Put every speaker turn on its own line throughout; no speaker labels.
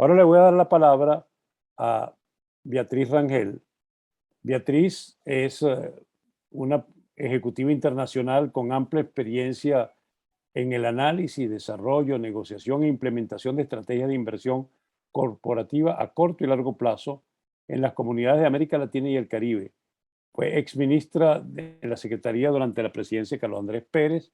Ahora le voy a dar la palabra a Beatriz Rangel. Beatriz es una ejecutiva internacional con amplia experiencia en el análisis, desarrollo, negociación e implementación de estrategias de inversión corporativa a corto y largo plazo en las comunidades de América Latina y el Caribe. Fue exministra de la Secretaría durante la presidencia de Carlos Andrés Pérez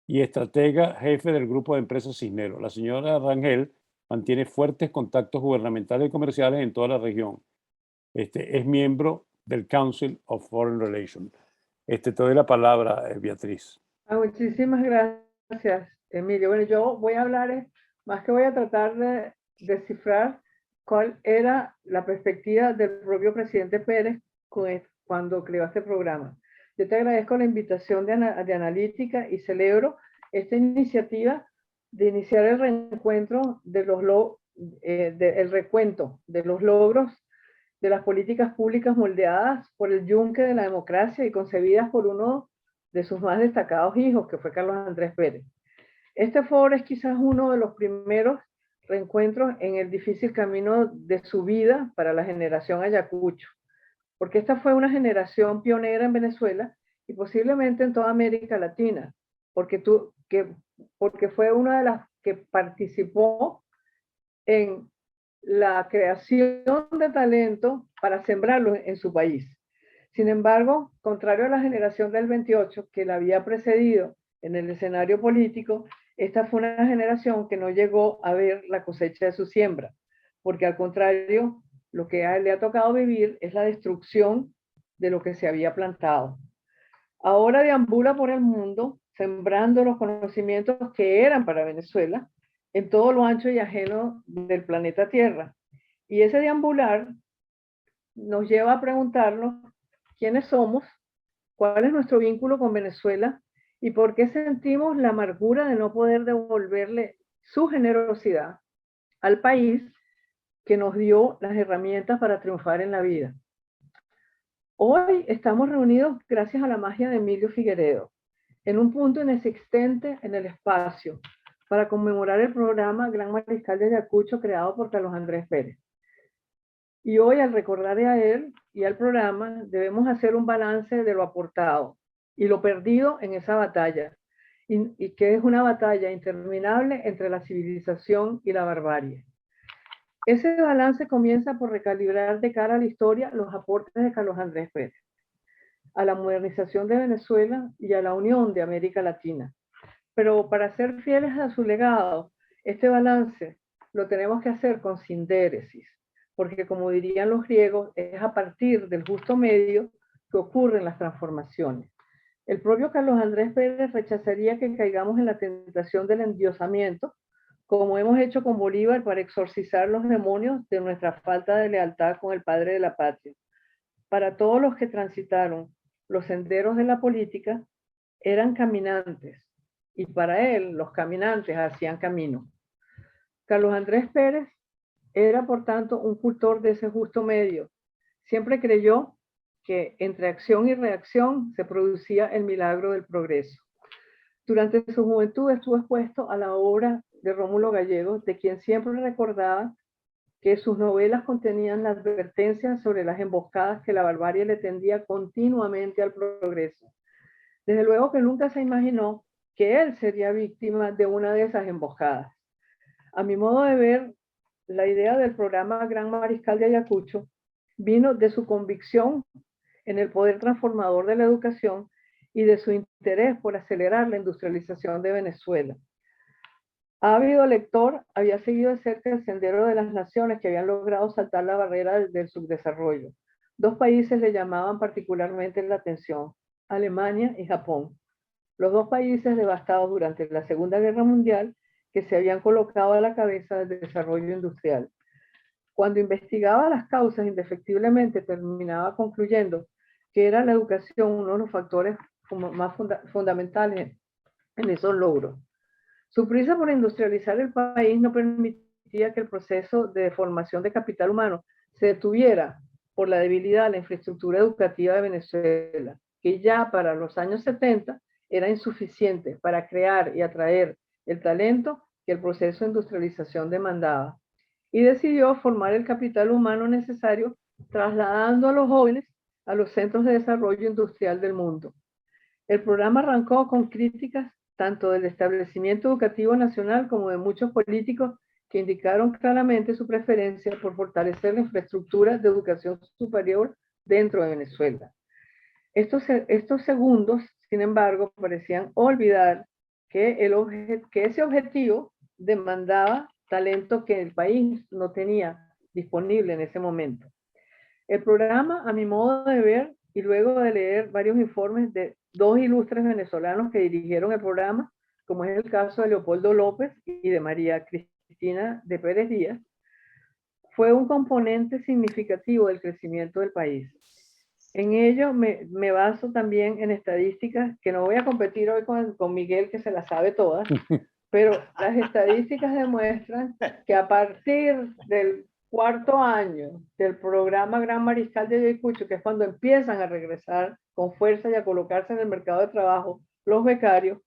y estratega jefe del grupo de empresas Cisneros. La señora Rangel mantiene fuertes contactos gubernamentales y comerciales en toda la región. Es miembro del Council of Foreign Relations. Te doy la palabra, Beatriz.
Muchísimas gracias, Emilio. Bueno, yo voy a hablar, más que voy a tratar de descifrar cuál era la perspectiva del propio presidente Pérez cuando creó este programa. Yo te agradezco la invitación de analítica y celebro esta iniciativa de iniciar el reencuentro de el recuento de los logros de las políticas públicas moldeadas por el yunque de la democracia y concebidas por uno de sus más destacados hijos, que fue Carlos Andrés Pérez. Este foro es quizás uno de los primeros reencuentros en el difícil camino de su vida para la generación Ayacucho, porque esta fue una generación pionera en Venezuela y posiblemente en toda América Latina, porque fue una de las que participó en la creación de talento para sembrarlo en su país. Sin embargo, contrario a la generación del 28 que la había precedido en el escenario político, esta fue una generación que no llegó a ver la cosecha de su siembra, porque al contrario, lo que a él le ha tocado vivir es la destrucción de lo que se había plantado. Ahora deambula por el mundo sembrando los conocimientos que eran para Venezuela en todo lo ancho y ajeno del planeta Tierra. Y ese deambular nos lleva a preguntarnos quiénes somos, cuál es nuestro vínculo con Venezuela y por qué sentimos la amargura de no poder devolverle su generosidad al país que nos dio las herramientas para triunfar en la vida. Hoy estamos reunidos gracias a la magia de Emilio Figueredo, en un punto inexistente en el espacio, para conmemorar el programa Gran Mariscal de Ayacucho creado por Carlos Andrés Pérez. Y hoy, al recordarle a él y al programa, debemos hacer un balance de lo aportado y lo perdido en esa batalla, y que es una batalla interminable entre la civilización y la barbarie. Ese balance comienza por recalibrar de cara a la historia los aportes de Carlos Andrés Pérez a la modernización de Venezuela y a la unión de América Latina. Pero para ser fieles a su legado, este balance lo tenemos que hacer con sindéresis, porque como dirían los griegos, es a partir del justo medio que ocurren las transformaciones. El propio Carlos Andrés Pérez rechazaría que caigamos en la tentación del endiosamiento, como hemos hecho con Bolívar para exorcizar los demonios de nuestra falta de lealtad con el padre de la patria. Para todos los que transitaron los senderos de la política, eran caminantes, y para él los caminantes hacían camino. Carlos Andrés Pérez era, por tanto, un cultor de ese justo medio. Siempre creyó que entre acción y reacción se producía el milagro del progreso. Durante su juventud estuvo expuesto a la obra de Rómulo Gallegos, de quien siempre recordaba que sus novelas contenían la advertencia sobre las emboscadas que la barbarie le tendía continuamente al progreso. Desde luego que nunca se imaginó que él sería víctima de una de esas emboscadas. A mi modo de ver, la idea del programa Gran Mariscal de Ayacucho vino de su convicción en el poder transformador de la educación y de su interés por acelerar la industrialización de Venezuela. Ávido lector, había seguido de cerca el sendero de las naciones que habían logrado saltar la barrera del subdesarrollo. Dos países le llamaban particularmente la atención: Alemania y Japón. Los dos países devastados durante la Segunda Guerra Mundial que se habían colocado a la cabeza del desarrollo industrial. Cuando investigaba las causas, indefectiblemente terminaba concluyendo que era la educación uno de los factores más fundamentales en esos logros. Su prisa por industrializar el país no permitía que el proceso de formación de capital humano se detuviera por la debilidad de la infraestructura educativa de Venezuela, que ya para los años 70 era insuficiente para crear y atraer el talento que el proceso de industrialización demandaba. y decidió formar el capital humano necesario, trasladando a los jóvenes a los centros de desarrollo industrial del mundo. El programa arrancó con críticas tanto del establecimiento educativo nacional como de muchos políticos que indicaron claramente su preferencia por fortalecer la infraestructura de educación superior dentro de Venezuela. Estos segundos, sin embargo, parecían olvidar que ese objetivo demandaba talento que el país no tenía disponible en ese momento. El programa, a mi modo de ver, y luego de leer varios informes de dos ilustres venezolanos que dirigieron el programa, como es el caso de Leopoldo López y de María Cristina de Pérez Díaz, fue un componente significativo del crecimiento del país. En ello me baso también en estadísticas, que no voy a competir hoy con Miguel, que se las sabe todas, pero las estadísticas demuestran que a partir del cuarto año del programa Gran Mariscal de Ayacucho, que es cuando empiezan a regresar con fuerza y a colocarse en el mercado de trabajo los becarios,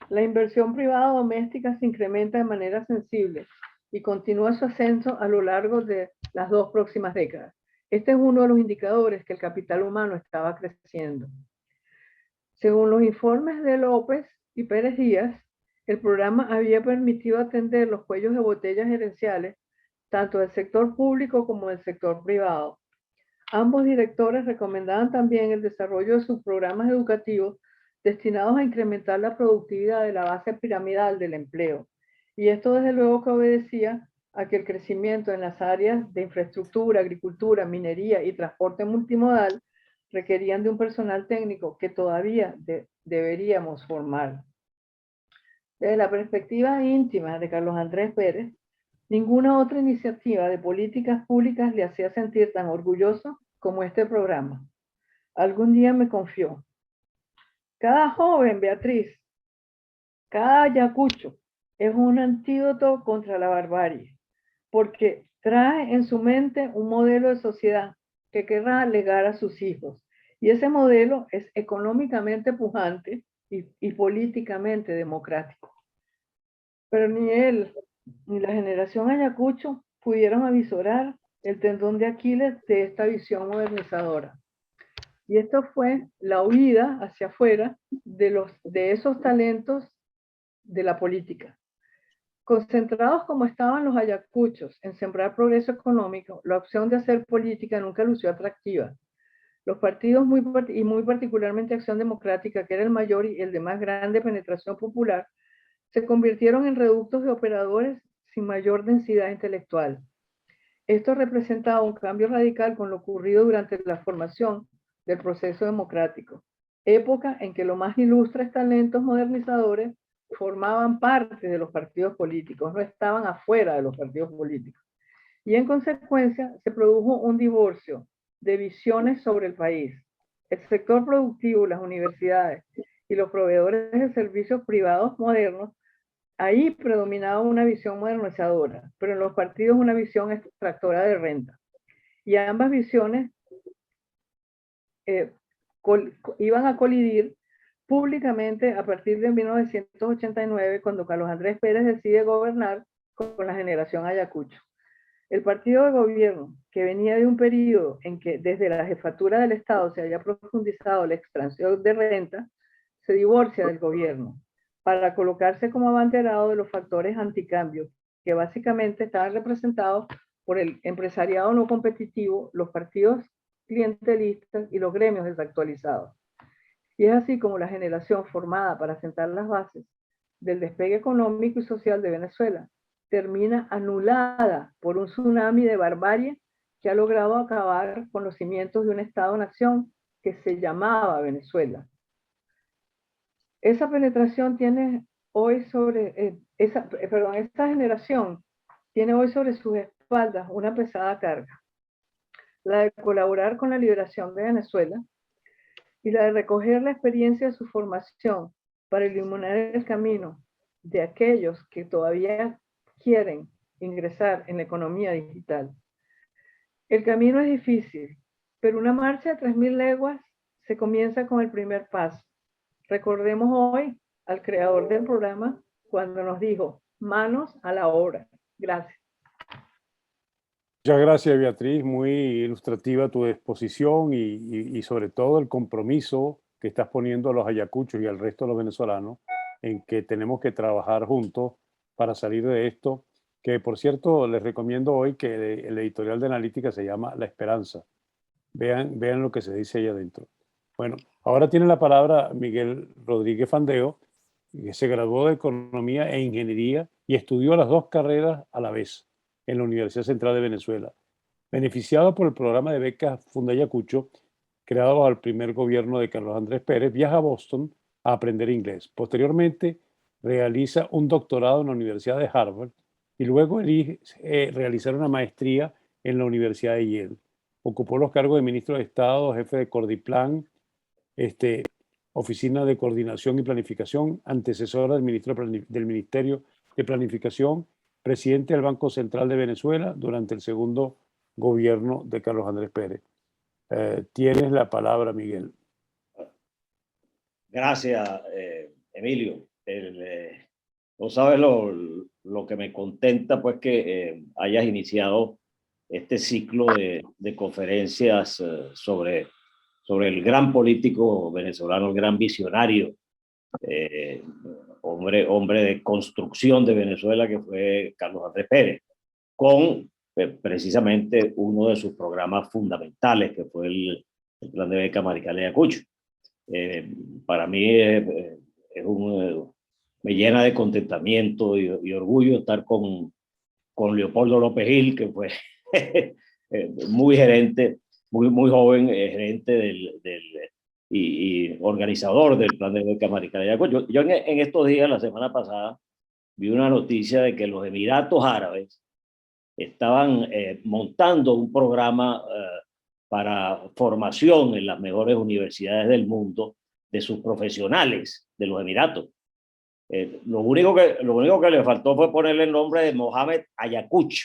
la inversión privada doméstica se incrementa de manera sensible y continúa su ascenso a lo largo de las dos próximas décadas. Este es uno de los indicadores que el capital humano estaba creciendo. Según los informes de López y Pérez Díaz, el programa había permitido atender los cuellos de botella gerenciales tanto del sector público como del sector privado. Ambos directores recomendaban también el desarrollo de sus programas educativos destinados a incrementar la productividad de la base piramidal del empleo. Y esto desde luego que obedecía a que el crecimiento en las áreas de infraestructura, agricultura, minería y transporte multimodal requerían de un personal técnico que todavía deberíamos formar. Desde la perspectiva íntima de Carlos Andrés Pérez, ninguna otra iniciativa de políticas públicas le hacía sentir tan orgulloso como este programa. Algún día me confió: cada joven, Beatriz, cada ayacucho es un antídoto contra la barbarie, porque trae en su mente un modelo de sociedad que querrá legar a sus hijos. Y ese modelo es económicamente pujante y políticamente democrático. Pero ni él ni la generación Ayacucho pudieron avisorar el tendón de Aquiles de esta visión modernizadora. Y esto fue la huida hacia afuera de esos talentos de la política. Concentrados como estaban los ayacuchos en sembrar progreso económico, la opción de hacer política nunca lució atractiva. Los partidos, muy particularmente Acción Democrática, que era el mayor y el de más grande penetración popular, se convirtieron en reductos de operadores sin mayor densidad intelectual. Esto representaba un cambio radical con lo ocurrido durante la formación del proceso democrático, época en que los más ilustres talentos modernizadores formaban parte de los partidos políticos, no estaban afuera de los partidos políticos. Y en consecuencia se produjo un divorcio de visiones sobre el país. El sector productivo, las universidades y los proveedores de servicios privados modernos, ahí predominaba una visión modernizadora, pero en los partidos una visión extractora de renta. Y ambas visiones iban a colidir públicamente a partir de 1989, cuando Carlos Andrés Pérez decide gobernar con la generación Ayacucho. El partido de gobierno, que venía de un periodo en que desde la jefatura del Estado se había profundizado la extracción de renta, se divorcia del gobierno para colocarse como abanderado de los factores anticambio, que básicamente estaban representados por el empresariado no competitivo, los partidos clientelistas y los gremios desactualizados. Y es así como la generación formada para sentar las bases del despegue económico y social de Venezuela termina anulada por un tsunami de barbarie que ha logrado acabar con los cimientos de un Estado-nación que se llamaba Venezuela. Esa penetración tiene hoy esta generación tiene hoy sobre sus espaldas una pesada carga: la de colaborar con la liberación de Venezuela y la de recoger la experiencia de su formación para iluminar el camino de aquellos que todavía quieren ingresar en la economía digital. El camino es difícil, pero una marcha de 3000 leguas se comienza con el primer paso. Recordemos hoy al creador del programa cuando nos dijo: manos a la obra. Gracias.
Muchas gracias, Beatriz. Muy ilustrativa tu exposición y sobre todo el compromiso que estás poniendo a los ayacuchos y al resto de los venezolanos en que tenemos que trabajar juntos para salir de esto, que por cierto les recomiendo hoy que el editorial de analítica se llama La Esperanza. Vean lo que se dice ahí adentro. Bueno, ahora tiene la palabra Miguel Rodríguez Fandeo, que se graduó de Economía e Ingeniería y estudió las dos carreras a la vez en la Universidad Central de Venezuela. Beneficiado por el programa de becas Funda Ayacucho, creado bajo el primer gobierno de Carlos Andrés Pérez, viaja a Boston a aprender inglés. Posteriormente, realiza un doctorado en la Universidad de Harvard y luego elige realizar una maestría en la Universidad de Yale. Ocupó los cargos de ministro de Estado, jefe de Cordiplan, Oficina de Coordinación y Planificación, antecesora del Ministerio de Planificación, presidente del Banco Central de Venezuela durante el segundo gobierno de Carlos Andrés Pérez. Tienes la palabra, Miguel.
Gracias, Emilio. No sabes lo que me contenta, pues, que hayas iniciado este ciclo de conferencias sobre el gran político venezolano, el gran visionario, hombre de construcción de Venezuela, que fue Carlos Andrés Pérez, con precisamente uno de sus programas fundamentales, que fue el plan de beca Marical de Ayacucho. Para mí me llena de contentamiento y orgullo estar con Leopoldo López Gil, que fue muy gerente, muy joven, gerente y organizador del plan de beca Marical de Ayacucho. Yo en estos días, la semana pasada, vi una noticia de que los Emiratos Árabes estaban montando un programa para formación en las mejores universidades del mundo de sus profesionales de los Emiratos. Lo único que le faltó fue ponerle el nombre de Mohamed Ayacuch,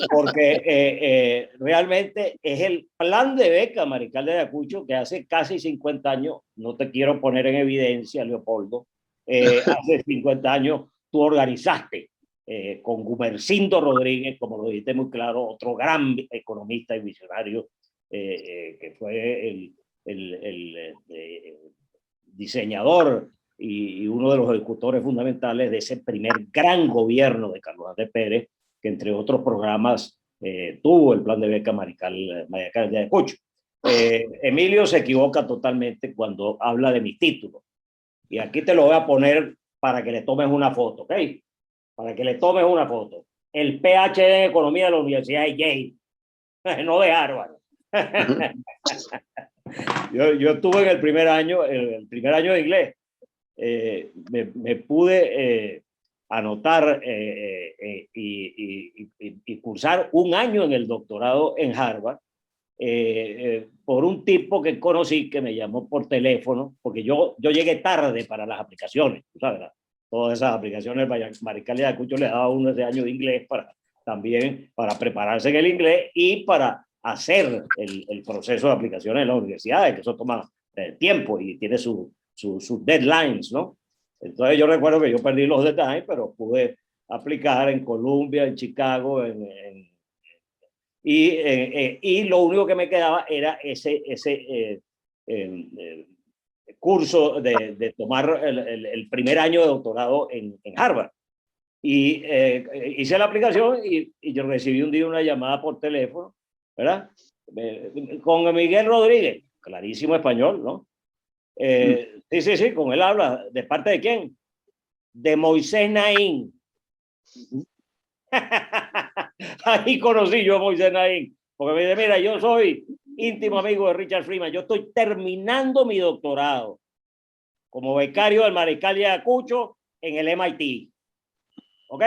porque realmente es el plan de beca Marical de Ayacucho que hace casi 50 años, no te quiero poner en evidencia, Leopoldo, hace 50 años tú organizaste con Gumercindo Rodríguez, como lo dijiste muy claro, otro gran economista y visionario, que fue el diseñador y uno de los ejecutores fundamentales de ese primer gran gobierno de Carlos Andrés Pérez, que entre otros programas tuvo el plan de beca Marical de Ayacucho. Emilio se equivoca totalmente cuando habla de mis títulos. Y aquí te lo voy a poner para que le tomes una foto, ¿ok? Para que le tomes una foto. El PhD en Economía de la Universidad de Yale, no de Harvard. Yo estuve en el primer año de inglés. Me pude anotar y cursar un año en el doctorado en Harvard por un tipo que conocí que me llamó por teléfono, porque yo llegué tarde para las aplicaciones, ¿sabes? Todas esas aplicaciones, Marical de Ayacucho le daba uno ese año de inglés también para prepararse en el inglés y para hacer el proceso de aplicaciones en las universidades, que eso toma tiempo y tiene sus deadlines, ¿no? Entonces yo recuerdo que yo perdí los deadlines, pero pude aplicar en Columbia, en Chicago, y lo único que me quedaba era ese curso de tomar el primer año de doctorado en Harvard. Y hice la aplicación y yo recibí un día una llamada por teléfono, ¿verdad? Con Miguel Rodríguez, clarísimo español, ¿no? Sí, con él habla. ¿De parte de quién? De Moisés Naín. Ahí conocí yo a Moisés Naín, porque me dice, mira, yo soy íntimo amigo de Richard Freeman, yo estoy terminando mi doctorado como becario del Marical de Ayacucho en el MIT, ¿ok?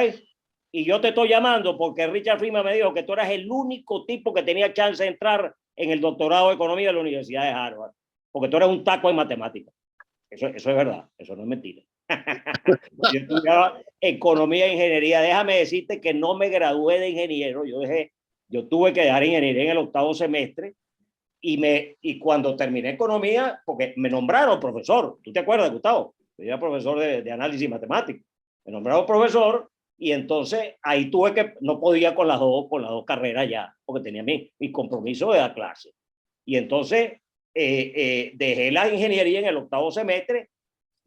Y yo te estoy llamando porque Richard Freeman me dijo que tú eras el único tipo que tenía chance de entrar en el doctorado de Economía de la Universidad de Harvard, porque tú eres un taco en matemáticas. Eso es verdad, eso no es mentira. Yo estudiaba Economía e Ingeniería. Déjame decirte que no me gradué de ingeniero. Yo tuve que dejar ingeniería en el 8º semestre y cuando terminé Economía, porque me nombraron profesor. ¿Tú te acuerdas, Gustavo? Yo era profesor de análisis matemático. Me nombraron profesor Y entonces ahí no podía con las dos carreras ya, porque tenía mi compromiso de dar clase. Y entonces dejé la ingeniería en el 8º semestre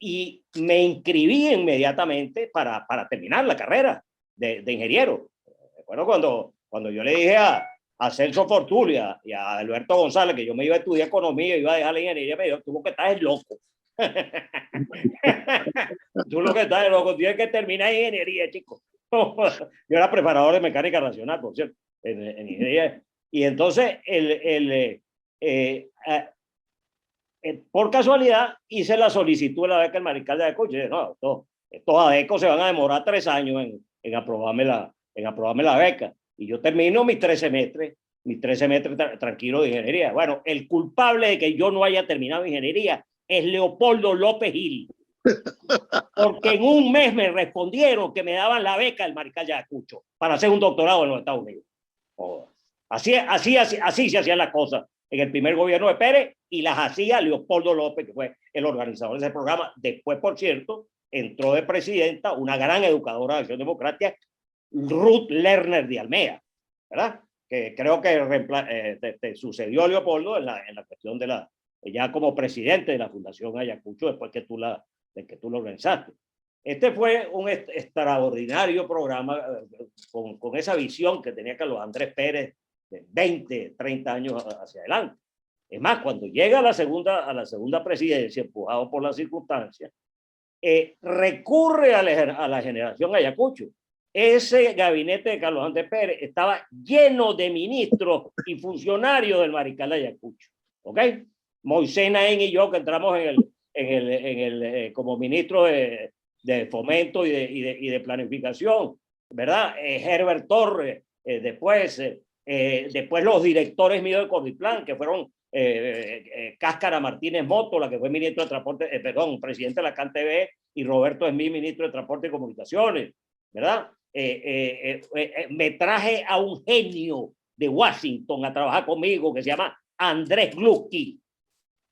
y me inscribí inmediatamente para terminar la carrera de ingeniero. Recuerdo cuando yo le dije a Celso Fortulia y a Alberto González que yo me iba a estudiar economía y iba a dejar la ingeniería, me dijo, tú lo que estás es loco. Tú lo que estás es loco, tienes que terminar ingeniería, chico. Yo era preparador de mecánica racional, por cierto, en ingeniería. Y entonces, por casualidad, hice la solicitud de la beca del Mariscal de Ayacucho. Y dije, no, estos adecos se van a demorar 3 años en aprobarme la beca. Y yo termino mis 3 semestres tranquilo de ingeniería. Bueno, el culpable de que yo no haya terminado ingeniería es Leopoldo López Gil. Porque en un mes me respondieron que me daban la beca del Mariscal de Ayacucho para hacer un doctorado en los Estados Unidos. Así se hacían las cosas en el primer gobierno de Pérez, y las hacía Leopoldo López, que fue el organizador de ese programa. Después, por cierto, entró de presidenta una gran educadora de Acción Democrática, Ruth Lerner de Almea, ¿verdad? Que creo que te sucedió a Leopoldo en la cuestión ya como presidente de la Fundación Ayacucho, después que tú lo organizaste. Este fue un extraordinario programa con esa visión que tenía Carlos Andrés Pérez de 20, 30 años hacia adelante. Es más, cuando llega a la segunda presidencia, empujado por las circunstancias, recurre a la generación Ayacucho. Ese gabinete de Carlos Andrés Pérez estaba lleno de ministros y funcionarios del Mariscal de Ayacucho. ¿Ok? Moisés Naín y yo, que entramos como ministro de Fomento y de Planificación, ¿verdad? Herbert Torres, después los directores míos de Cordiplan, que fueron Cáscara Martínez Mótola, que fue ministro de Transporte, presidente de la CanTV, y Roberto Smith, ministro de Transporte y Comunicaciones, ¿verdad? Me traje a un genio de Washington a trabajar conmigo que se llama Andrés Glucky,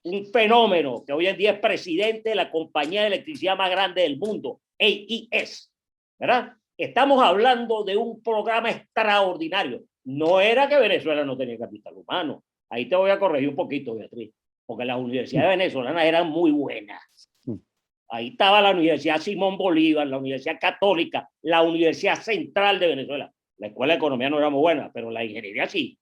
un fenómeno que hoy en día es presidente de la compañía de electricidad más grande del mundo, AES, ¿verdad? Estamos hablando de un programa extraordinario. No era que Venezuela no tenía capital humano. Ahí te voy a corregir un poquito, Beatriz, porque las universidades venezolanas eran muy buenas. Ahí estaba la Universidad Simón Bolívar, la Universidad Católica, la Universidad Central de Venezuela. La Escuela de Economía no era muy buena, pero la ingeniería sí.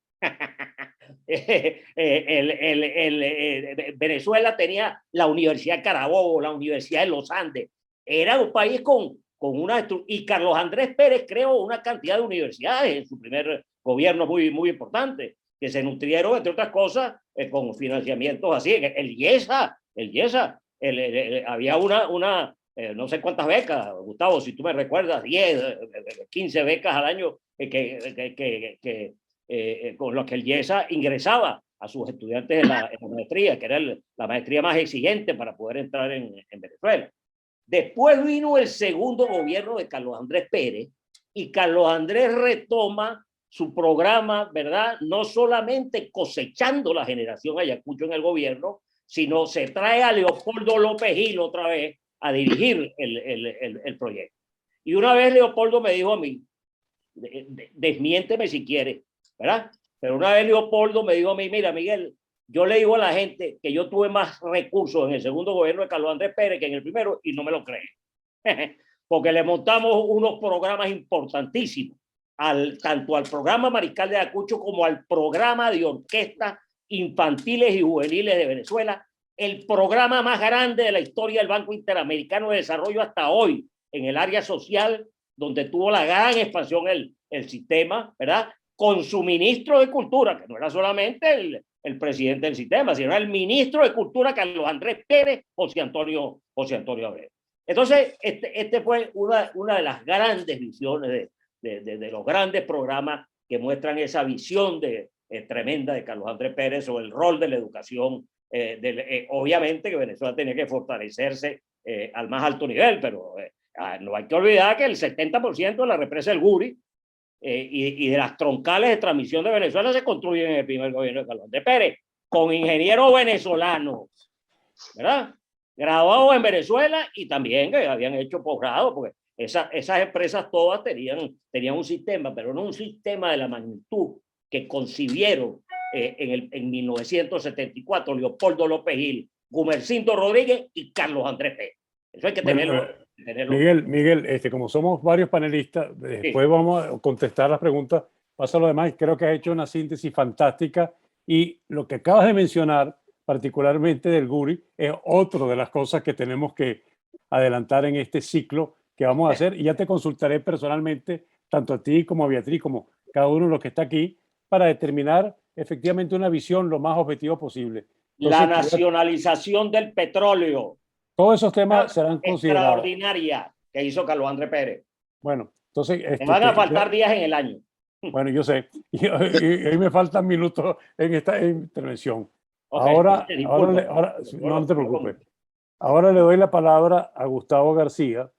Venezuela tenía la Universidad de Carabobo, la Universidad de los Andes. Era un país con una... Y Carlos Andrés Pérez creó una cantidad de universidades en su primer gobierno muy, muy importante, que se nutrieron, entre otras cosas, con financiamientos así. El IESA, había una no sé cuántas becas, Gustavo, si tú me recuerdas, 10, 15 becas al año con los que el IESA ingresaba a sus estudiantes en la maestría, que era la maestría más exigente para poder entrar en Venezuela. Después vino el segundo gobierno de Carlos Andrés Pérez, y Carlos Andrés retoma su programa, ¿verdad? No solamente cosechando la generación Ayacucho en el gobierno, sino se trae a Leopoldo López Gil otra vez a dirigir el proyecto. Y una vez Leopoldo me dijo a mí, desmiénteme si quiere, ¿verdad? Pero una vez Leopoldo me dijo a mí, mira, Miguel, yo le digo a la gente que yo tuve más recursos en el segundo gobierno de Carlos Andrés Pérez que en el primero, y no me lo creen. Porque le montamos unos programas importantísimos, tanto al programa Mariscal de Ayacucho como al programa de orquestas infantiles y juveniles de Venezuela, el programa más grande de la historia del Banco Interamericano de Desarrollo hasta hoy, en el área social, donde tuvo la gran expansión el sistema, ¿verdad? Con su ministro de Cultura, que no era solamente el presidente del sistema, sino el ministro de Cultura, Carlos Andrés Pérez, José Antonio Abreu. Entonces, este fue una de las grandes visiones de los grandes programas que muestran esa visión tremenda de Carlos Andrés Pérez sobre el rol de la educación. Obviamente que Venezuela tenía que fortalecerse al más alto nivel, pero no hay que olvidar que el 70% de la represa del Guri y de las troncales de transmisión de Venezuela se construyen en el primer gobierno de Carlos Andrés Pérez, con ingenieros venezolanos, ¿verdad? Graduados en Venezuela y también que habían hecho posgrado, porque esas empresas todas tenían un sistema, pero no un sistema de la magnitud que concibieron en 1974 Leopoldo López Gil, Gumercindo Rodríguez y Carlos Andrés Pérez. Eso hay que tenerlo.
Miguel, como somos varios panelistas, después vamos a contestar las preguntas. Pasa lo demás. Creo que has hecho una síntesis fantástica y lo que acabas de mencionar, particularmente del Guri, es otra de las cosas que tenemos que adelantar en este ciclo que vamos a hacer. Y ya te consultaré personalmente, tanto a ti como a Beatriz, como cada uno de los que está aquí, para determinar efectivamente una visión lo más objetiva posible. Entonces,
la nacionalización del petróleo.
Todos esos temas serán considerados.
Extraordinaria que hizo Carlos Andrés Pérez.
Bueno, entonces...
Me van a faltar días en el año.
Bueno, yo sé. Y hoy me faltan minutos en esta intervención.
Okay,
ahora,
disculpa,
no te preocupes. Ahora le doy la palabra a Gustavo García,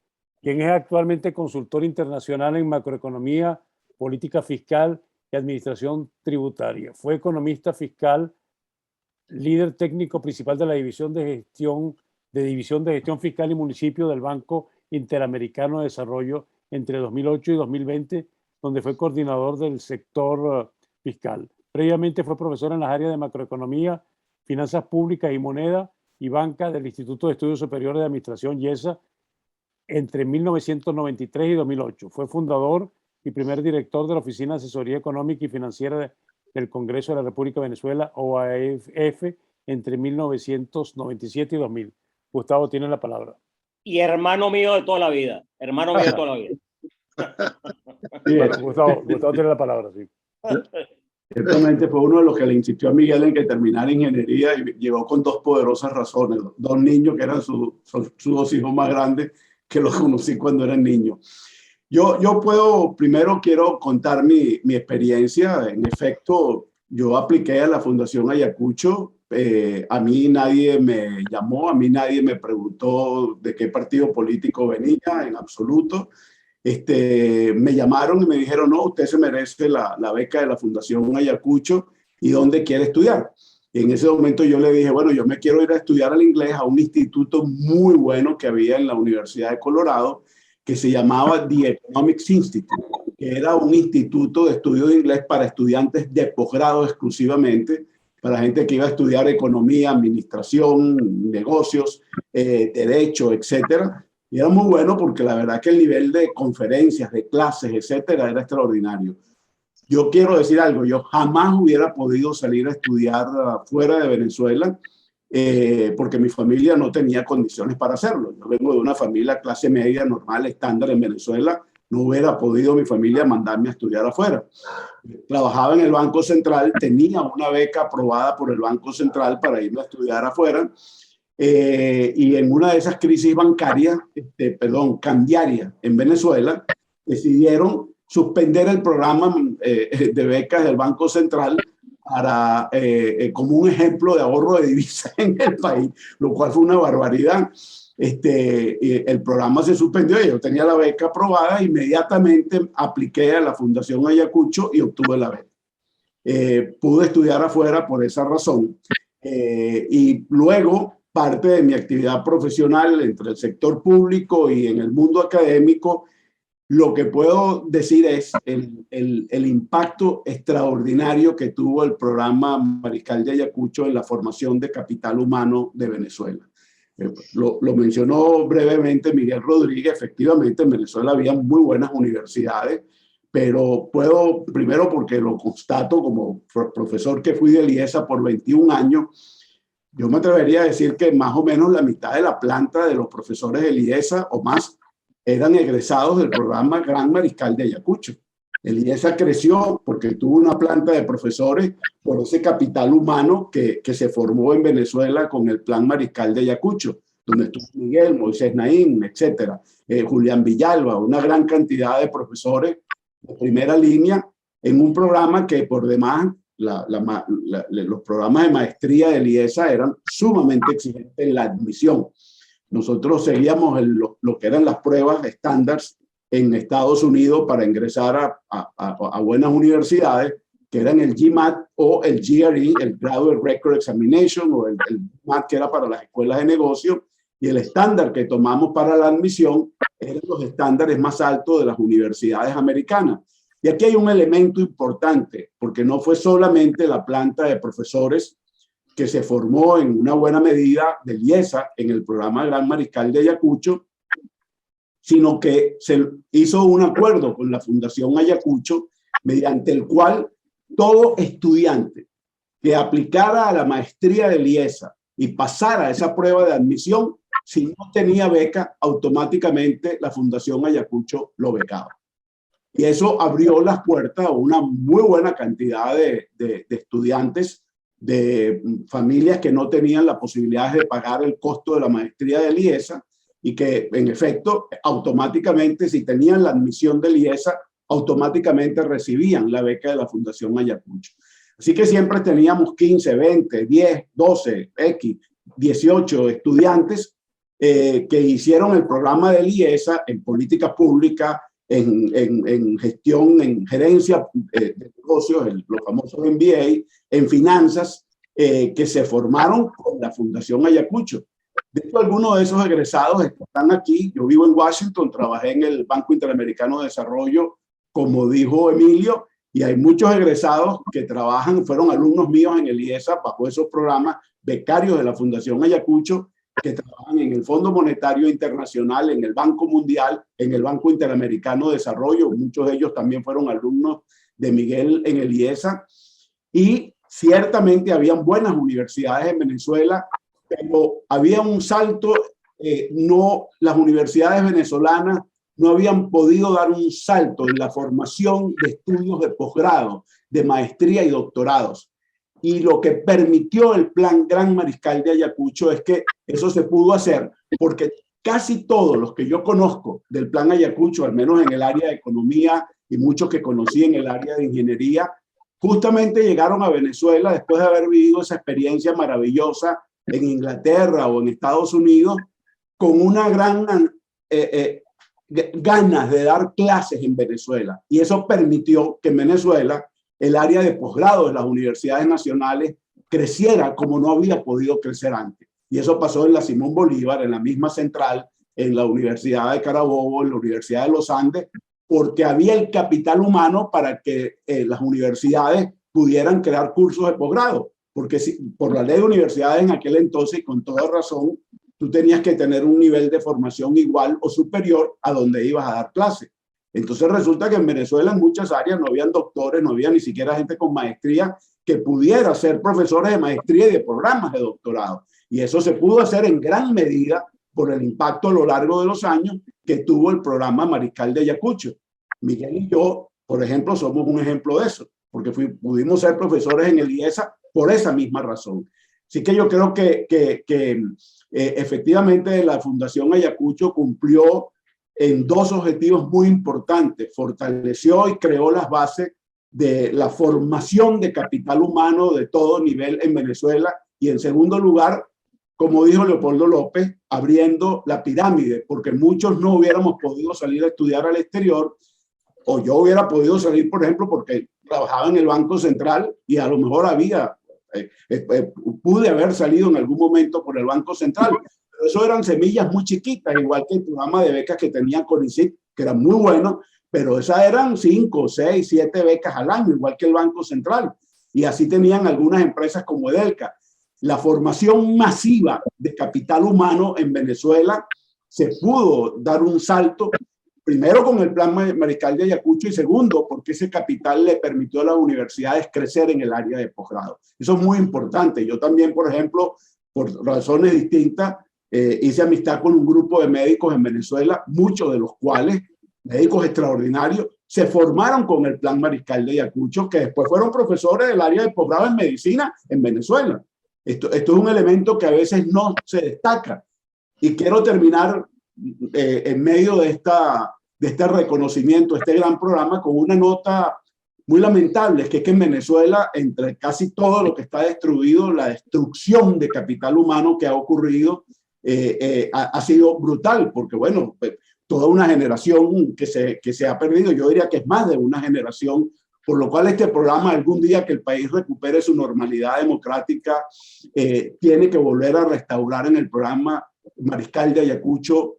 quien es actualmente consultor internacional en macroeconomía, política fiscal y administración tributaria. Fue economista fiscal, líder técnico principal de la División de Gestión Fiscal y Municipio del Banco Interamericano de Desarrollo entre 2008 y 2020, donde fue coordinador del sector fiscal. Previamente fue profesor en las áreas de macroeconomía, finanzas públicas y moneda y banca del Instituto de Estudios Superiores de Administración IESA entre 1993 y 2008. Fue fundador y primer director de la Oficina de Asesoría Económica y Financiera del Congreso de la República de Venezuela, OAF, entre 1997 y 2000. Gustavo, tiene la palabra.
Y hermano mío de toda la vida. Hermano mío de toda la vida.
Bueno, Gustavo tiene la palabra, sí.
Ciertamente fue uno de los que le insistió a Miguel en que terminara ingeniería y llegó con dos poderosas razones. Dos niños que eran sus dos hijos más grandes, que los conocí cuando eran niños. Yo primero quiero contar mi experiencia. En efecto, yo apliqué a la Fundación Ayacucho. A mí nadie me llamó, a mí nadie me preguntó de qué partido político venía, en absoluto. Me llamaron y me dijeron, no, usted se merece la beca de la Fundación Ayacucho y ¿dónde quiere estudiar? Y en ese momento yo le dije, bueno, yo me quiero ir a estudiar al inglés a un instituto muy bueno que había en la Universidad de Colorado, que se llamaba The Economics Institute, que era un instituto de estudios de inglés para estudiantes de posgrado exclusivamente, para gente que iba a estudiar economía, administración, negocios, derecho, etcétera. Y era muy bueno porque la verdad que el nivel de conferencias, de clases, etcétera, era extraordinario. Yo quiero decir algo, yo jamás hubiera podido salir a estudiar fuera de Venezuela porque mi familia no tenía condiciones para hacerlo. Yo vengo de una familia clase media, normal, estándar en Venezuela. No hubiera podido mi familia mandarme a estudiar afuera. Trabajaba en el Banco Central, tenía una beca aprobada por el Banco Central para irme a estudiar afuera. Y en una de esas crisis bancarias, cambiaria en Venezuela, decidieron suspender el programa de becas del Banco Central para, como un ejemplo de ahorro de divisas en el país, lo cual fue una barbaridad. El programa se suspendió y yo tenía la beca aprobada, inmediatamente apliqué a la Fundación Ayacucho y obtuve la beca. Pude estudiar afuera por esa razón. Y luego, parte de mi actividad profesional entre el sector público y en el mundo académico, lo que puedo decir es el impacto extraordinario que tuvo el programa Mariscal de Ayacucho en la formación de capital humano de Venezuela. Lo mencionó brevemente Miguel Rodríguez. Efectivamente, en Venezuela había muy buenas universidades, pero primero porque lo constato como profesor que fui de IESA por 21 años, yo me atrevería a decir que más o menos la mitad de la planta de los profesores del IESA o más eran egresados del programa Gran Mariscal de Ayacucho. El IESA creció porque tuvo una planta de profesores por ese capital humano que se formó en Venezuela con el Plan Mariscal de Ayacucho, donde estuvo Miguel, Moisés Naín, etcétera, Julián Villalba, una gran cantidad de profesores de primera línea en un programa que por demás los programas de maestría del IESA eran sumamente exigentes en la admisión. Nosotros seguíamos lo que eran las pruebas estándar en Estados Unidos para ingresar a buenas universidades, que eran el GMAT o el GRE, el Graduate Record Examination, o el GMAT, que era para las escuelas de negocio, y y el estándar que tomamos para la admisión eran los estándares más altos de las universidades americanas. Y aquí hay un elemento importante, porque no fue solamente la planta de profesores que se formó en una buena medida del IESA en el programa Gran Mariscal de Ayacucho, sino que se hizo un acuerdo con la Fundación Ayacucho, mediante el cual todo estudiante que aplicara a la maestría del IESA y pasara esa prueba de admisión, si no tenía beca, automáticamente la Fundación Ayacucho lo becaba. Y eso abrió las puertas a una muy buena cantidad de estudiantes, de familias que no tenían la posibilidad de pagar el costo de la maestría del IESA y que, en efecto, automáticamente, si tenían la admisión del IESA, automáticamente recibían la beca de la Fundación Ayacucho. Así que siempre teníamos 15, 20, 10, 12, X, 18 estudiantes que hicieron el programa del IESA en política pública, en gestión, en gerencia de negocios, los famosos MBA, en finanzas, que se formaron con la Fundación Ayacucho. De hecho, algunos de esos egresados están aquí. Yo vivo en Washington, trabajé en el Banco Interamericano de Desarrollo, como dijo Emilio, y hay muchos egresados que trabajan, fueron alumnos míos en el IESA bajo esos programas, becarios de la Fundación Ayacucho, que trabajan en el Fondo Monetario Internacional, en el Banco Mundial, en el Banco Interamericano de Desarrollo. Muchos de ellos también fueron alumnos de Miguel en el IESA. Y ciertamente habían buenas universidades en Venezuela, pero había un salto, las universidades venezolanas no habían podido dar un salto en la formación de estudios de posgrado, de maestría y doctorados. Y lo que permitió el plan Gran Mariscal de Ayacucho es que eso se pudo hacer porque casi todos los que yo conozco del plan Ayacucho, al menos en el área de economía y muchos que conocí en el área de ingeniería, justamente llegaron a Venezuela después de haber vivido esa experiencia maravillosa en Inglaterra o en Estados Unidos, con una gran ganas de dar clases en Venezuela. Y eso permitió que en Venezuela el área de posgrado de las universidades nacionales creciera como no había podido crecer antes. Y eso pasó en la Simón Bolívar, en la misma central, en la Universidad de Carabobo, en la Universidad de los Andes, porque había el capital humano para que las universidades pudieran crear cursos de posgrado. Porque por la ley de universidades en aquel entonces, y con toda razón, tú tenías que tener un nivel de formación igual o superior a donde ibas a dar clase. Entonces resulta que en Venezuela en muchas áreas no habían doctores, no había ni siquiera gente con maestría que pudiera ser profesores de maestría y de programas de doctorado. Y eso se pudo hacer en gran medida por el impacto a lo largo de los años que tuvo el programa Mariscal de Ayacucho. Miguel y yo, por ejemplo, somos un ejemplo de eso, porque pudimos ser profesores en el IESA por esa misma razón. Así que yo creo que efectivamente la Fundación Ayacucho cumplió en dos objetivos muy importantes. Fortaleció y creó las bases de la formación de capital humano de todo nivel en Venezuela. Y en segundo lugar, como dijo Leopoldo López, abriendo la pirámide, porque muchos no hubiéramos podido salir a estudiar al exterior, o yo hubiera podido salir, por ejemplo, porque trabajaba en el Banco Central y a lo mejor pude haber salido en algún momento por el Banco Central. Pero eso eran semillas muy chiquitas, igual que el programa de becas que tenía CONICYT, que era muy bueno, pero esas eran 5, 6, 7 becas al año, igual que el Banco Central. Y así tenían algunas empresas como Edelca. La formación masiva de capital humano en Venezuela se pudo dar un salto, primero con el plan Mariscal de Ayacucho y segundo porque ese capital le permitió a las universidades crecer en el área de posgrado. Eso es muy importante. Yo también, por ejemplo, por razones distintas, hice amistad con un grupo de médicos en Venezuela, muchos de los cuales, médicos extraordinarios, se formaron con el plan Mariscal de Ayacucho, que después fueron profesores del área de posgrado en medicina en Venezuela. Esto es un elemento que a veces no se destaca. Y quiero terminar en medio de este reconocimiento, este gran programa, con una nota muy lamentable, que es que en Venezuela, entre casi todo lo que está destruido, la destrucción de capital humano que ha ocurrido ha sido brutal, porque bueno, toda una generación que se ha perdido, yo diría que es más de una generación, por lo cual este programa, algún día que el país recupere su normalidad democrática, tiene que volver a restaurar en el programa Mariscal de Ayacucho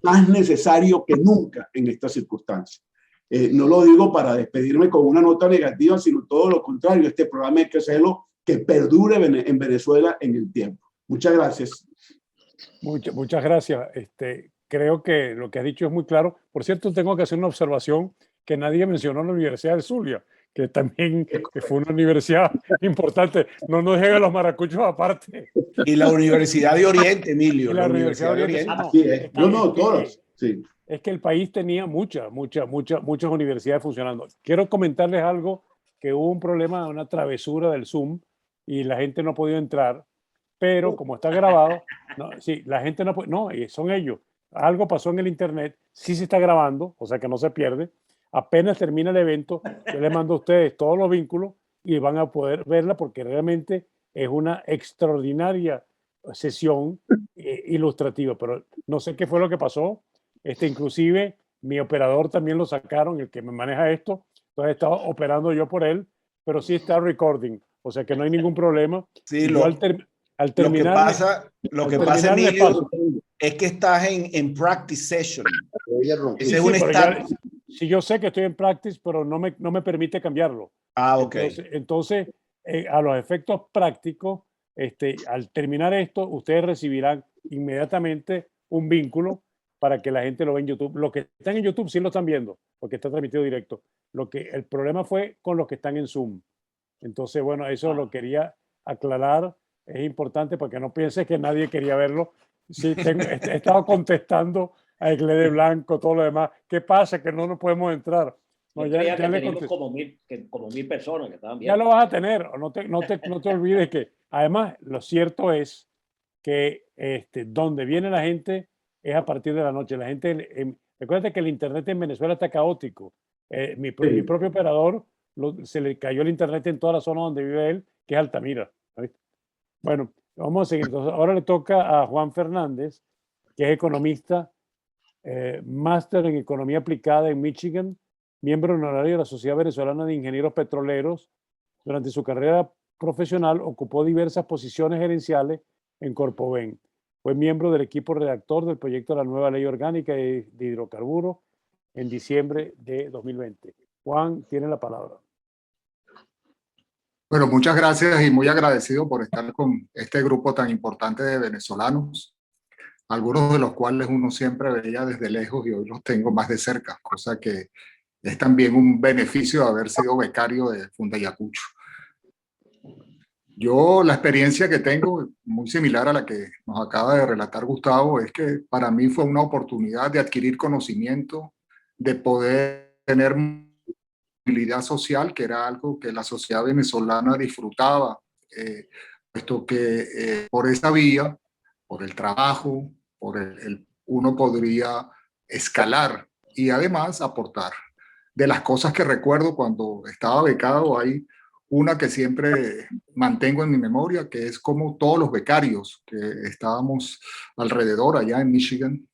más necesario que nunca en estas circunstancias. No lo digo para despedirme con una nota negativa, sino todo lo contrario. Este programa hay que hacerlo que perdure en Venezuela en el tiempo. Muchas gracias.
Muchas gracias. Creo que lo que has dicho es muy claro. Por cierto, tengo que hacer una observación que nadie mencionó en la Universidad del Zulia, que también que fue una universidad importante. No nos dejen a los maracuchos aparte.
Y la Universidad de Oriente, Emilio.
Y la Universidad de Oriente.
Así es. No, todas. Sí.
Es que el país tenía muchas universidades funcionando. Quiero comentarles algo, que hubo un problema, una travesura del Zoom y la gente no ha podido entrar, pero como está grabado, no, sí, la gente no puede, no, son ellos. Algo pasó en el internet, sí se está grabando, o sea que no se pierde. Apenas termina el evento, yo les mando a ustedes todos los vínculos y van a poder verla porque realmente es una extraordinaria sesión ilustrativa, pero no sé qué fue lo que pasó. Inclusive mi operador también lo sacaron, el que me maneja esto, entonces estaba operando yo por él, pero sí está recording, o sea que no hay ningún problema.
Sí,
al terminar,
lo que pasa, Emilio, es que estás en practice session. Ese es un estado.
Sí, yo sé que estoy en practice, pero no me permite cambiarlo.
Ah, ok.
Entonces a los efectos prácticos, al terminar esto, ustedes recibirán inmediatamente un vínculo para que la gente lo vea en YouTube. Los que están en YouTube sí lo están viendo, porque está transmitido directo. El problema fue con los que están en Zoom. Entonces, bueno, eso lo quería aclarar. Es importante porque no pienses que nadie quería verlo. Sí, he estado contestando a Igle de Blanco, todo lo demás. ¿Qué pasa? Que no nos podemos entrar. No,
ya que tenemos como mil personas que estaban viendo.
Ya lo vas a tener. No te olvides que, además, lo cierto es que donde viene la gente es a partir de la noche. La gente, recuerda que el internet en Venezuela está caótico. Mi propio operador se le cayó el internet en toda la zona donde vive él, que es Altamira. ¿Viste? Bueno, vamos a seguir. Entonces, ahora le toca a Juan Fernández, que es economista, máster en economía aplicada en Michigan, miembro honorario de la Sociedad Venezolana de Ingenieros Petroleros. Durante su carrera profesional ocupó diversas posiciones gerenciales en Corpoven. Fue miembro del equipo redactor del proyecto de la nueva ley orgánica de hidrocarburos en diciembre de 2020. Juan, tiene la palabra.
Bueno, muchas gracias y muy agradecido por estar con este grupo tan importante de venezolanos, algunos de los cuales uno siempre veía desde lejos y hoy los tengo más de cerca, cosa que es también un beneficio de haber sido becario de Fundayacucho. Yo la experiencia que tengo, muy similar a la que nos acaba de relatar Gustavo, es que para mí fue una oportunidad de adquirir conocimiento, de poder tener movilidad social, que era algo que la sociedad venezolana disfrutaba, puesto que por esa vía, por el trabajo, uno podría escalar y además aportar. De las cosas que recuerdo cuando estaba becado, hay una que siempre mantengo en mi memoria, que es como todos los becarios que estábamos alrededor allá en Michigan,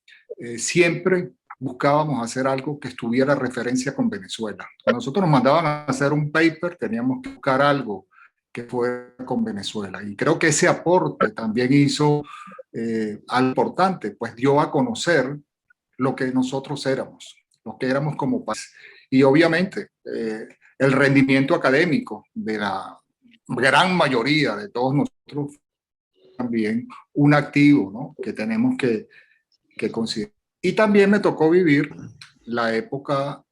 siempre buscábamos hacer algo que estuviera referencia con Venezuela. Cuando nosotros nos mandaban a hacer un paper, teníamos que buscar algo que fuera con Venezuela. Y creo que ese aporte también hizo algo importante, pues dio a conocer lo que nosotros éramos, lo que éramos como país. Y obviamente el rendimiento académico de la gran mayoría de todos nosotros también un activo, ¿no?, que tenemos que considerar. Y también me tocó vivir la época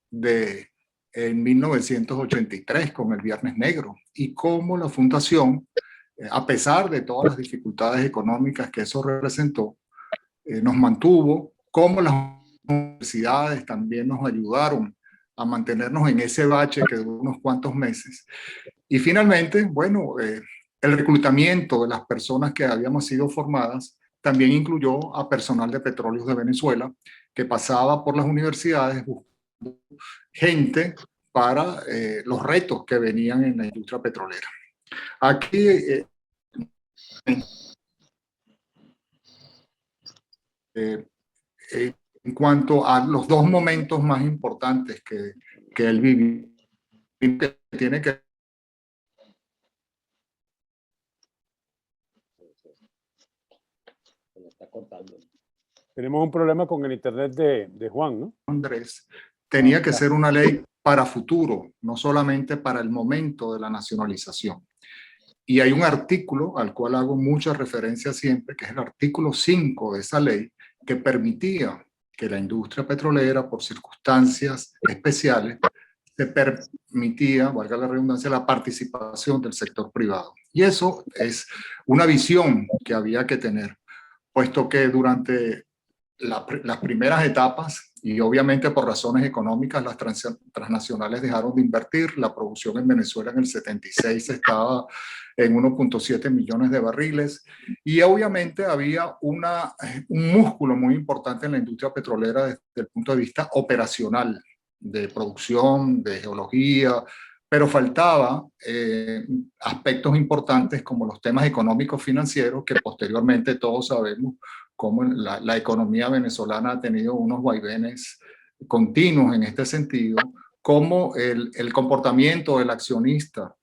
en 1983 con el Viernes Negro y cómo la fundación, a pesar de todas las dificultades económicas que eso representó, nos mantuvo, cómo las universidades también nos ayudaron a mantenernos en ese bache que duró unos cuantos meses. Y finalmente, bueno, el reclutamiento de las personas que habíamos sido formadas también incluyó a personal de Petróleos de Venezuela que pasaba por las universidades buscando gente para los retos que venían en la industria petrolera. Aquí en cuanto a los dos momentos más importantes que él vivió, que tiene que...
Se lo está cortando.
Tenemos un problema con el internet de Juan, ¿no?
Andrés, tenía que ser una ley para futuro, no solamente para el momento de la nacionalización. Y hay un artículo al cual hago mucha referencia siempre, que es el artículo 5 de esa ley, que permitía que la industria petrolera, por circunstancias especiales, se permitía, valga la redundancia, la participación del sector privado. Y eso es una visión que había que tener, puesto que durante las primeras etapas, y obviamente por razones económicas, las transnacionales dejaron de invertir. La producción en Venezuela en el 76 estaba en 1.7 millones de barriles, y obviamente había un músculo muy importante en la industria petrolera desde el punto de vista operacional, de producción, de geología, pero faltaba aspectos importantes como los temas económicos financieros, que posteriormente todos sabemos cómo la economía venezolana ha tenido unos vaivenes continuos en este sentido, como el comportamiento del accionista,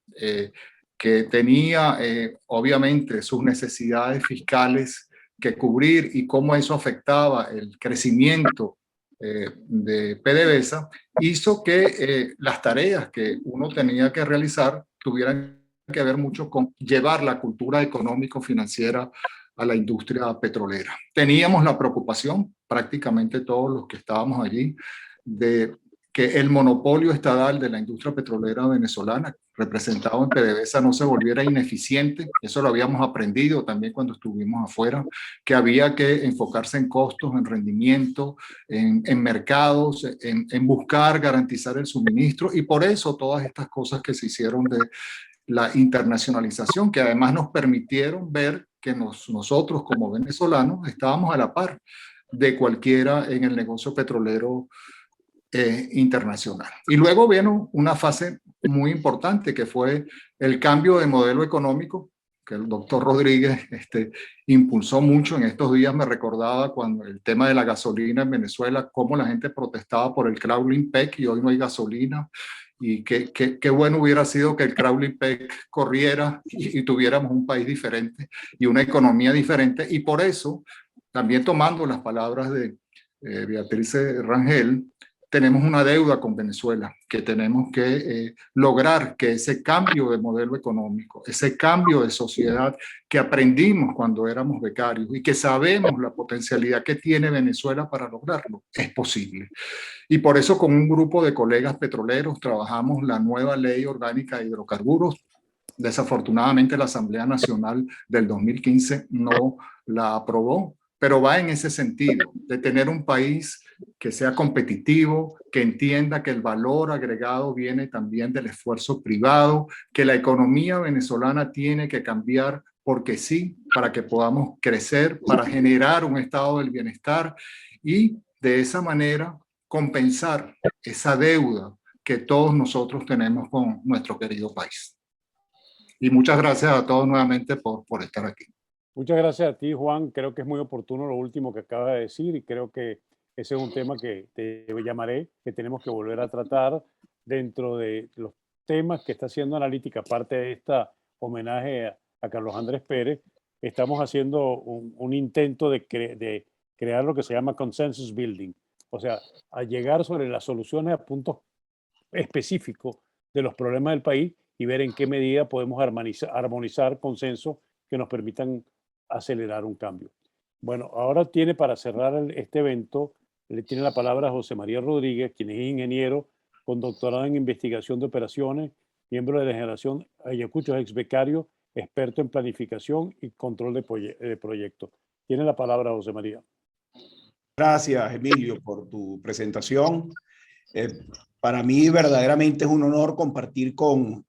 que tenía obviamente sus necesidades fiscales que cubrir, y cómo eso afectaba el crecimiento de PDVSA, hizo que las tareas que uno tenía que realizar tuvieran que ver mucho con llevar la cultura económico-financiera a la industria petrolera. Teníamos la preocupación, prácticamente todos los que estábamos allí, de que el monopolio estatal de la industria petrolera venezolana, representado en PDVSA, no se volviera ineficiente. Eso lo habíamos aprendido también cuando estuvimos afuera, que había que enfocarse en costos, en rendimiento, en mercados, en buscar garantizar el suministro, y por eso todas estas cosas que se hicieron de la internacionalización, que además nos permitieron ver que nosotros como venezolanos estábamos a la par de cualquiera en el negocio petrolero internacional. Y luego vino una fase muy importante, que fue el cambio de modelo económico, que el doctor Rodríguez impulsó mucho. En estos días me recordaba cuando el tema de la gasolina en Venezuela, cómo la gente protestaba por el crawling PEC, y hoy no hay gasolina. Y qué bueno hubiera sido que el crawling PEC corriera y tuviéramos un país diferente y una economía diferente. Y por eso, también tomando las palabras de Beatriz Rangel, tenemos una deuda con Venezuela, que tenemos que lograr que ese cambio de modelo económico, ese cambio de sociedad que aprendimos cuando éramos becarios y que sabemos la potencialidad que tiene Venezuela para lograrlo, es posible. Y por eso, con un grupo de colegas petroleros, trabajamos la nueva Ley Orgánica de Hidrocarburos. Desafortunadamente, la Asamblea Nacional del 2015 no la aprobó, pero va en ese sentido, de tener un país que sea competitivo, que entienda que el valor agregado viene también del esfuerzo privado, que la economía venezolana tiene que cambiar porque sí, para que podamos crecer, para generar un estado del bienestar y de esa manera compensar esa deuda que todos nosotros tenemos con nuestro querido país. Y muchas gracias a todos nuevamente por estar aquí.
Muchas gracias a ti, Juan. Creo que es muy oportuno lo último que acabas de decir, y creo que ese es un tema que te llamaré, que tenemos que volver a tratar dentro de los temas que está haciendo Analítica. Aparte de este homenaje a Carlos Andrés Pérez, estamos haciendo un intento de crear lo que se llama consensus building, o sea, a llegar sobre las soluciones a puntos específicos de los problemas del país y ver en qué medida podemos armonizar consensos que nos permitan acelerar un cambio. Bueno, ahora tiene, para cerrar este evento, le tiene la palabra a José María Rodríguez, quien es ingeniero con doctorado en investigación de operaciones, miembro de la generación Ayacucho, ex becario, experto en planificación y control de proyectos. Tiene la palabra, José María.
Gracias, Emilio, por tu presentación. Para mí verdaderamente es un honor compartir con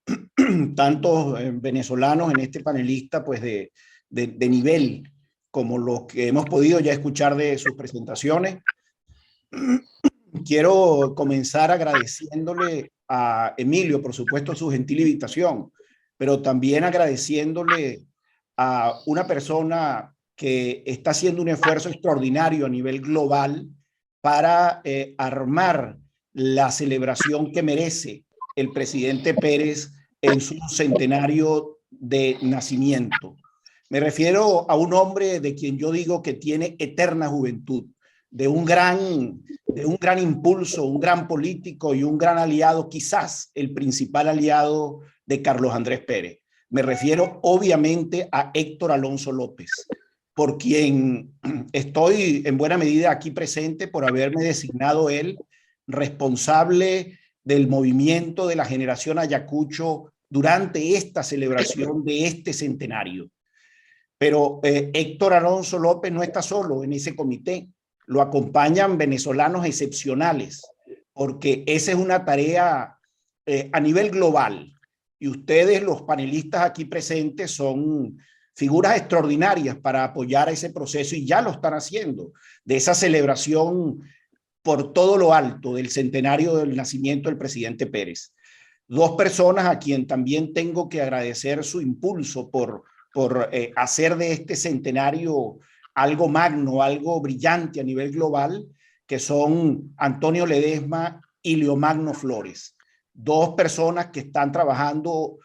tantos venezolanos en este panelista, pues de nivel, como los que hemos podido ya escuchar de sus presentaciones. Quiero comenzar agradeciéndole a Emilio, por supuesto, su gentil invitación, pero también agradeciéndole a una persona que está haciendo un esfuerzo extraordinario a nivel global para armar la celebración que merece el presidente Pérez en su centenario de nacimiento. Me refiero a un hombre de quien yo digo que tiene eterna juventud, de un gran impulso, un gran político y un gran aliado, quizás el principal aliado de Carlos Andrés Pérez. Me refiero obviamente a Héctor Alonso López, por quien estoy en buena medida aquí presente por haberme designado él responsable del movimiento de la generación Ayacucho durante esta celebración de este centenario. Pero Héctor Alonso López no está solo en ese comité, lo acompañan venezolanos excepcionales, porque esa es una tarea a nivel global. Y ustedes, los panelistas aquí presentes, son figuras extraordinarias para apoyar ese proceso y ya lo están haciendo, de esa celebración por todo lo alto del centenario del nacimiento del presidente Pérez. Dos personas a quien también tengo que agradecer su impulso por hacer de este centenario algo magno, algo brillante a nivel global, que son Antonio Ledesma y Leomagno Flores. Dos personas que están trabajando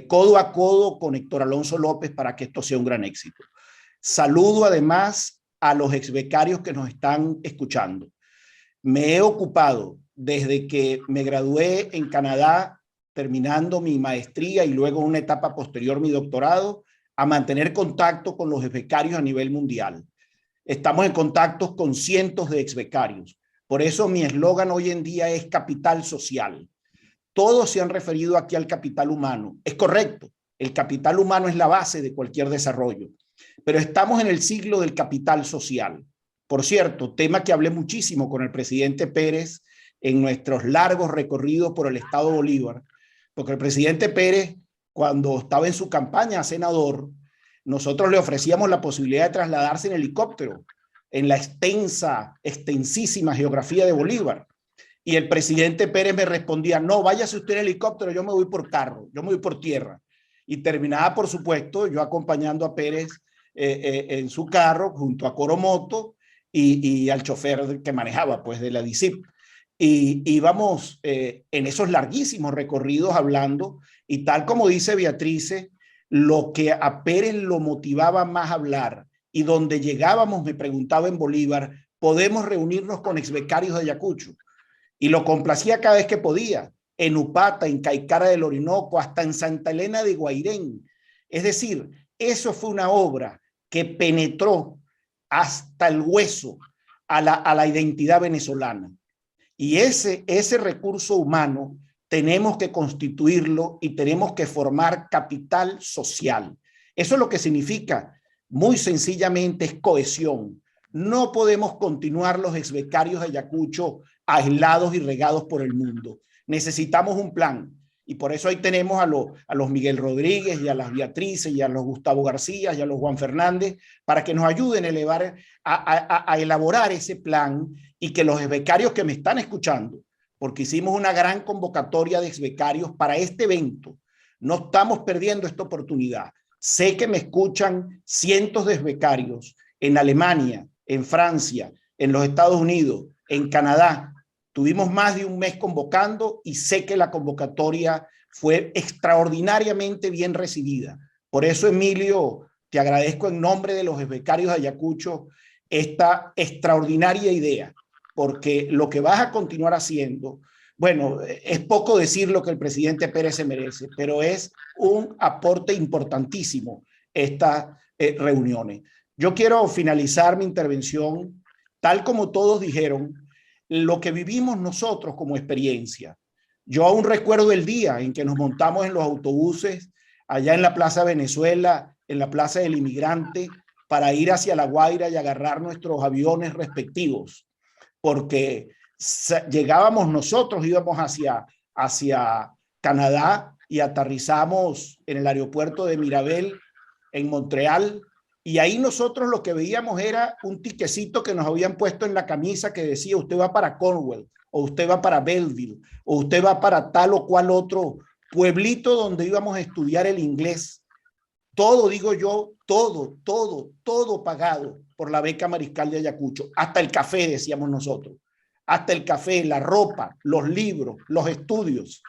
codo a codo con Héctor Alonso López para que esto sea un gran éxito. Saludo además a los exbecarios que nos están escuchando. Me he ocupado desde que me gradué en Canadá, terminando mi maestría y luego una etapa posterior mi doctorado, a mantener contacto con los exbecarios a nivel mundial. Estamos en contacto con cientos de exbecarios. Por eso mi eslogan hoy en día es capital social. Todos se han referido aquí al capital humano. Es correcto, el capital humano es la base de cualquier desarrollo, pero estamos en el siglo del capital social. Por cierto, tema que hablé muchísimo con el presidente Pérez en nuestros largos recorridos por el estado Bolívar, porque el presidente Pérez, cuando estaba en su campaña a senador, nosotros le ofrecíamos la posibilidad de trasladarse en helicóptero en la extensísima geografía de Bolívar. Y el presidente Pérez me respondía, no, váyase usted en helicóptero, yo me voy por carro, yo me voy por tierra. Y terminaba, por supuesto, yo acompañando a Pérez en su carro junto a Coromoto y al chofer que manejaba, pues, de la DICIP. Y íbamos en esos larguísimos recorridos hablando, y tal como dice Beatrice, lo que a Pérez lo motivaba más a hablar y donde llegábamos, me preguntaba en Bolívar, ¿podemos reunirnos con exbecarios de Ayacucho? Y lo complacía cada vez que podía, en Upata, en Caicara del Orinoco, hasta en Santa Elena de Guairén. Es decir, eso fue una obra que penetró hasta el hueso a la identidad venezolana. Y ese recurso humano tenemos que constituirlo y tenemos que formar capital social. Eso es lo que significa, muy sencillamente, es cohesión. No podemos continuar los exbecarios de Ayacucho aislados y regados por el mundo. Necesitamos un plan. Y por eso ahí tenemos a los Miguel Rodríguez y a las Beatrices y a los Gustavo García y a los Juan Fernández para que nos ayuden a elaborar ese plan y que los exbecarios que me están escuchando, porque hicimos una gran convocatoria de exbecarios para este evento, no estamos perdiendo esta oportunidad. Sé que me escuchan cientos de exbecarios en Alemania, en Francia, en los Estados Unidos, en Canadá. Tuvimos más de un mes convocando y sé que la convocatoria fue extraordinariamente bien recibida. Por eso, Emilio, te agradezco en nombre de los becarios de Ayacucho esta extraordinaria idea, porque lo que vas a continuar haciendo, bueno, es poco decir lo que el presidente Pérez se merece, pero es un aporte importantísimo estas reuniones. Yo quiero finalizar mi intervención, tal como todos dijeron, lo que vivimos nosotros como experiencia. Yo aún recuerdo el día en que nos montamos en los autobuses allá en la Plaza Venezuela, en la Plaza del Inmigrante, para ir hacia La Guaira y agarrar nuestros aviones respectivos, porque llegábamos nosotros, íbamos hacia Canadá y aterrizamos en el aeropuerto de Mirabel, en Montreal, y ahí nosotros lo que veíamos era un tiquecito que nos habían puesto en la camisa que decía usted va para Cornwall, o usted va para Belleville, o usted va para tal o cual otro pueblito donde íbamos a estudiar el inglés. Todo, digo yo, todo pagado por la beca Mariscal de Ayacucho. Hasta el café, decíamos nosotros. Hasta el café, la ropa, los libros, los estudios.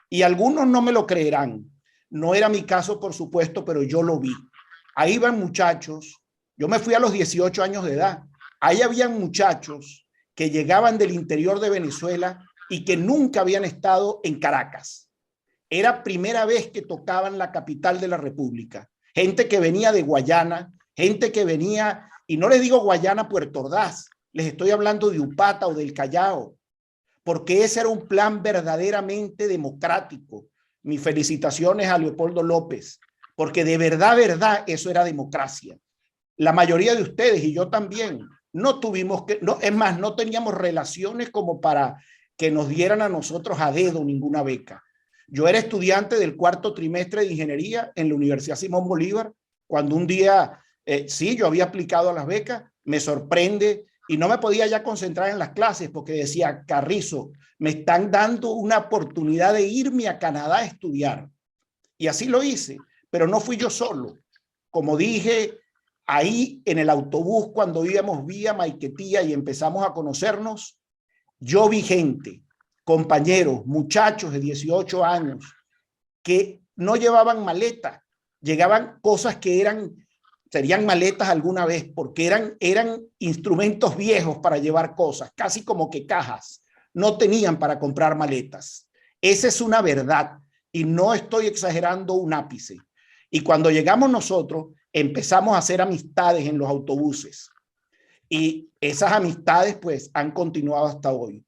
Y algunos no me lo creerán. No era mi caso, por supuesto, pero yo lo vi. Ahí van muchachos, yo me fui a los 18 años de edad, ahí habían muchachos que llegaban del interior de Venezuela y que nunca habían estado en Caracas. Era primera vez que tocaban la capital de la República. Gente que venía de Guayana, gente que venía, y no les digo Guayana, Puerto Ordaz, les estoy hablando de Upata o del Callao, porque ese era un plan verdaderamente democrático. Mis felicitaciones a Leopoldo López, porque de verdad, eso era democracia. La mayoría de ustedes y yo también no tuvimos que, no, es más, no teníamos relaciones como para que nos dieran a nosotros a dedo ninguna beca. Yo era estudiante del cuarto trimestre de ingeniería en la Universidad Simón Bolívar, cuando un día, sí, yo había aplicado a las becas, me sorprende y no me podía ya concentrar en las clases porque decía, Carrizo, me están dando una oportunidad de irme a Canadá a estudiar. Y así lo hice, pero no fui yo solo. Como dije, ahí en el autobús cuando íbamos vía Maiquetía y empezamos a conocernos, yo vi gente, compañeros, muchachos de 18 años que no llevaban maleta, llegaban cosas que serían maletas alguna vez porque eran instrumentos viejos para llevar cosas, casi como que cajas, no tenían para comprar maletas. Esa es una verdad y no estoy exagerando un ápice. Y cuando llegamos nosotros, empezamos a hacer amistades en los autobuses y esas amistades pues han continuado hasta hoy.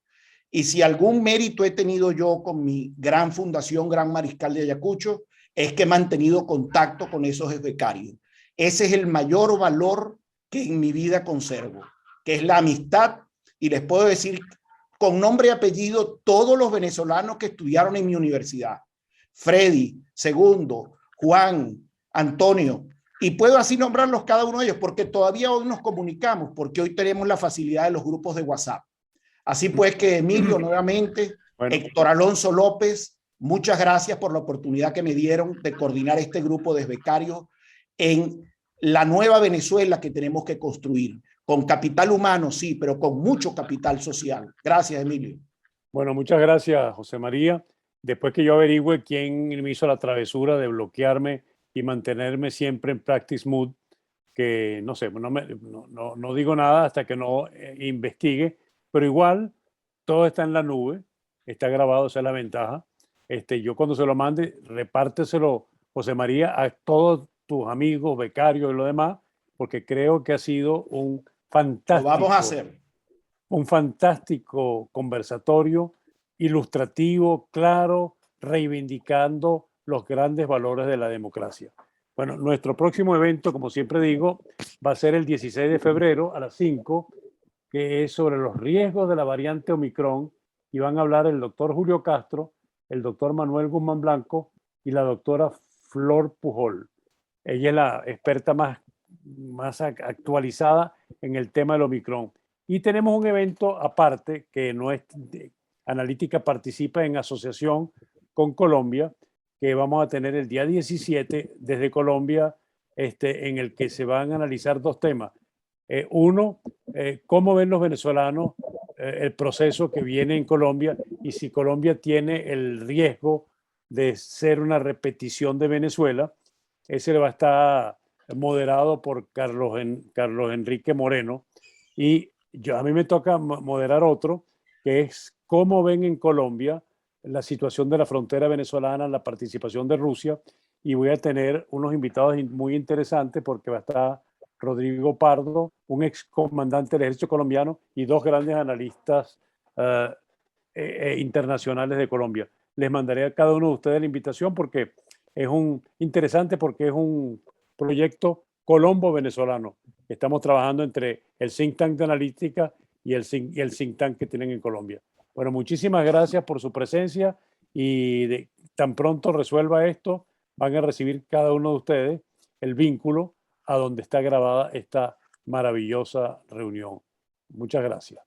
Y si algún mérito he tenido yo con mi gran fundación, Gran Mariscal de Ayacucho, es que he mantenido contacto con esos becarios. Ese es el mayor valor que en mi vida conservo, que es la amistad. Y les puedo decir con nombre y apellido todos los venezolanos que estudiaron en mi universidad. Freddy, Segundo, Juan, Antonio. Y puedo así nombrarlos cada uno de ellos porque todavía hoy nos comunicamos, porque hoy tenemos la facilidad de los grupos de WhatsApp. Así pues que Emilio, nuevamente, bueno. Héctor Alonso López, muchas gracias por la oportunidad que me dieron de coordinar este grupo de becarios en la nueva Venezuela que tenemos que construir, con capital humano, sí, pero con mucho capital social. Gracias, Emilio.
Bueno, muchas gracias, José María. Después que yo averigüe quién me hizo la travesura de bloquearme y mantenerme siempre en practice mood, que no sé, no digo nada hasta que no investigue, pero igual todo está en la nube, está grabado, esa es la ventaja. Yo cuando se lo mande, repárteselo, José María, a todos tus amigos, becarios y lo demás, porque creo que ha sido un fantástico,
lo vamos a hacer.
Un fantástico conversatorio, ilustrativo, claro, reivindicando los grandes valores de la democracia. Bueno, nuestro próximo evento, como siempre digo, va a ser el 16 de febrero a las 5, que es sobre los riesgos de la variante Omicron, y van a hablar el doctor Julio Castro, el doctor Manuel Guzmán Blanco y la doctora Flor Pujol. Ella es la experta más actualizada en el tema del Omicron. Y tenemos un evento aparte que Analítica participa en asociación con Colombia, que vamos a tener el día 17 desde Colombia, en el que se van a analizar dos temas. Uno, cómo ven los venezolanos el proceso que viene en Colombia y si Colombia tiene el riesgo de ser una repetición de Venezuela. Ese va a estar moderado por Carlos Enrique Moreno. Y a mí me toca moderar otro, que es cómo ven en Colombia la situación de la frontera venezolana, la participación de Rusia. Y voy a tener unos invitados muy interesantes porque va a estar Rodrigo Pardo, un ex comandante del ejército colombiano y dos grandes analistas internacionales de Colombia. Les mandaré a cada uno de ustedes la invitación porque es interesante porque es un proyecto colombo-venezolano. Estamos trabajando entre el think tank de analítica y el think tank que tienen en Colombia. Bueno, muchísimas gracias por su presencia y tan pronto resuelva esto, van a recibir cada uno de ustedes el vínculo a donde está grabada esta maravillosa reunión. Muchas gracias.